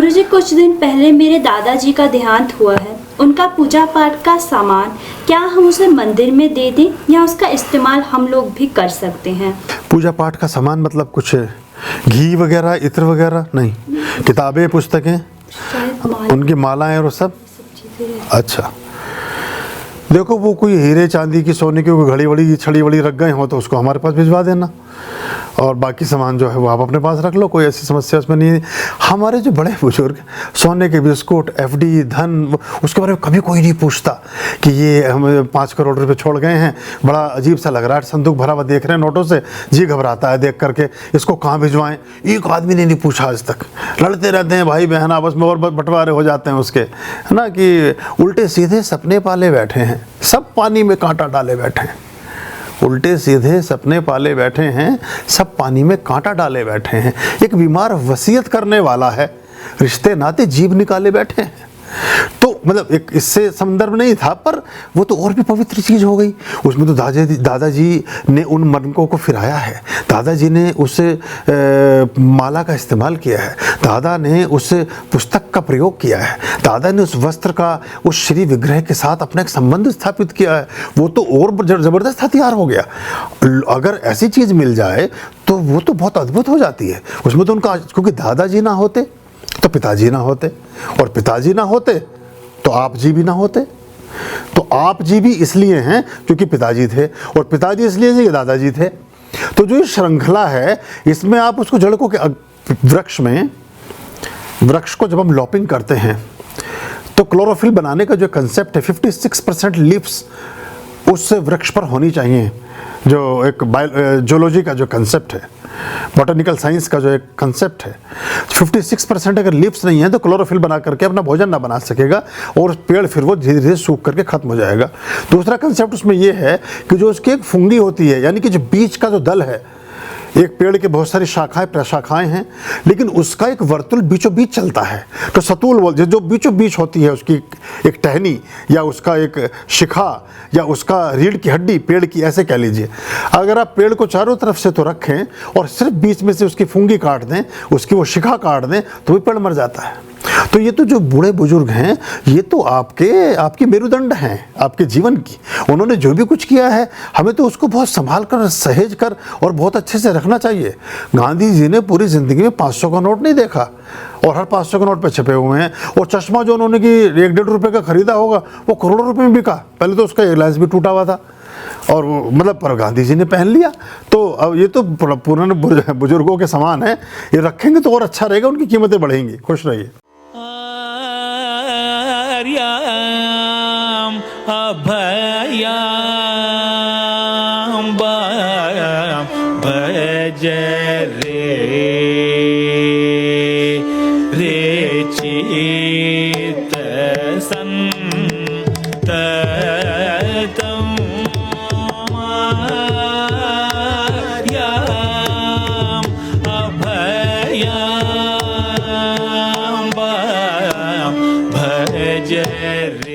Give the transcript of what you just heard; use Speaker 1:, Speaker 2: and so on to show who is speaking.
Speaker 1: गुरुजी, कुछ दिन पहले मेरे दादाजी का देहांत हुआ है। उनका पूजा पाठ का सामान क्या हम उसे मंदिर में दे दें या उसका इस्तेमाल हम लोग भी कर सकते हैं?
Speaker 2: पूजा पाठ का सामान मतलब कुछ घी वगैरह, इत्र वगैरह नहीं, किताबें, पुस्तकें, उनकी मालाएं और सब
Speaker 1: चीजें।
Speaker 2: अच्छा, देखो वो कोई हीरे चांदी की, सोने की कोई घड़ी वड़ी छड़ी वड़ी रख गए हो तो उसको हमारे पास भिजवा देना, और बाकी सामान जो है वो आप अपने पास रख लो, कोई ऐसी समस्या उसमें नहीं है। हमारे जो बड़े बुजुर्ग सोने के बिस्कुट, एफडी, धन, उसके बारे में कभी कोई नहीं पूछता कि ये हम 5 करोड़ रुपए छोड़ गए हैं, बड़ा अजीब सा लग रहा है, संदूक भरा हुआ देख रहे हैं नोटों से, जी घबराता है देख करके, इसको कहाँ भिजवाएं। एक आदमी ने नहीं पूछा आज तक। लड़ते रहते हैं भाई बहन आपस में और बंटवारे हो जाते हैं उसके, है ना, कि उल्टे सीधे सपने पाले बैठे हैं, सब पानी में कांटा डाले बैठे हैं। उल्टे सीधे सपने पाले बैठे हैं, सब पानी में कांटा डाले बैठे हैं। एक बीमार वसीयत करने वाला है, रिश्ते नाते जीव निकाले बैठे हैं। तो मतलब एक इससे संदर्भ नहीं था, पर वो तो और भी पवित्र चीज़ हो गई। उसमें तो दादाजी ने उन मरकों को फिराया है, दादाजी ने उस माला का इस्तेमाल किया है, दादा ने उस पुस्तक का प्रयोग किया है, दादा ने उस वस्त्र का उस श्री विग्रह के साथ अपना एक संबंध स्थापित किया है। वो तो और ज़बरदस्त हथियार हो गया। अगर ऐसी चीज़ मिल जाए तो वो तो बहुत अद्भुत हो जाती है। उसमें तो उनका, क्योंकि दादाजी ना होते तो पिताजी ना होते, और पिताजी ना होते तो आप जी भी ना होते। तो आप जी भी इसलिए हैं क्योंकि पिताजी थे, और पिताजी इसलिए थे कि दादाजी थे। तो जो ये श्रृंखला है, इसमें आप उसको जड़ को, वृक्ष को जब हम लॉपिंग करते हैं तो क्लोरोफिल बनाने का जो कंसेप्ट है, 56% लीव्स उस वृक्ष पर होनी चाहिए। जो एक जोलॉजी का जो कंसेप्ट है, बॉटनिकल साइंस का जो एक कंसेप्ट है, 56% अगर लीव्स नहीं है तो क्लोरोफिल बना करके अपना भोजन ना बना सकेगा, और पेड़ फिर वो धीरे धीरे सूख करके खत्म हो जाएगा। दूसरा कंसेप्ट उसमें ये है कि जो उसकी एक फुंडी होती है, यानी कि जो बीज का जो दल है, एक पेड़ के बहुत सारी शाखाएं प्रशाखाएं हैं, लेकिन उसका एक वर्तुल बीचों बीच चलता है। तो सतूल बोलते, जो बीचों बीच होती है उसकी एक टहनी, या उसका एक शिखा, या उसका रीढ़ की हड्डी पेड़ की, ऐसे कह लीजिए। अगर आप पेड़ को चारों तरफ से तो रखें और सिर्फ बीच में से उसकी फुंगी काट दें, उसकी वो शिखा काट दें, तो भी पेड़ मर जाता है। तो ये तो जो बूढ़े बुजुर्ग हैं, ये तो आपके मेरुदंड हैं आपके जीवन की। उन्होंने जो भी कुछ किया है, हमें तो उसको बहुत संभाल कर, सहेज कर और बहुत अच्छे से रखना चाहिए। गांधी जी ने पूरी ज़िंदगी में 500 का नोट नहीं देखा, और हर 500 के नोट पे छपे हुए हैं। और चश्मा जो उन्होंने कि 1-1.5 रुपये का खरीदा होगा, वो करोड़ों रुपये में बिका। पहले तो उसका लेंस भी टूटा हुआ था, और मतलब पर गांधी जी ने पहन लिया। तो अब ये तो पुराने बुजुर्गों के समान है, ये रखेंगे तो और अच्छा रहेगा, उनकी कीमतें बढ़ेंगी। खुश रहिए।
Speaker 3: अभयम भज रे चित संततम अभयम भज रे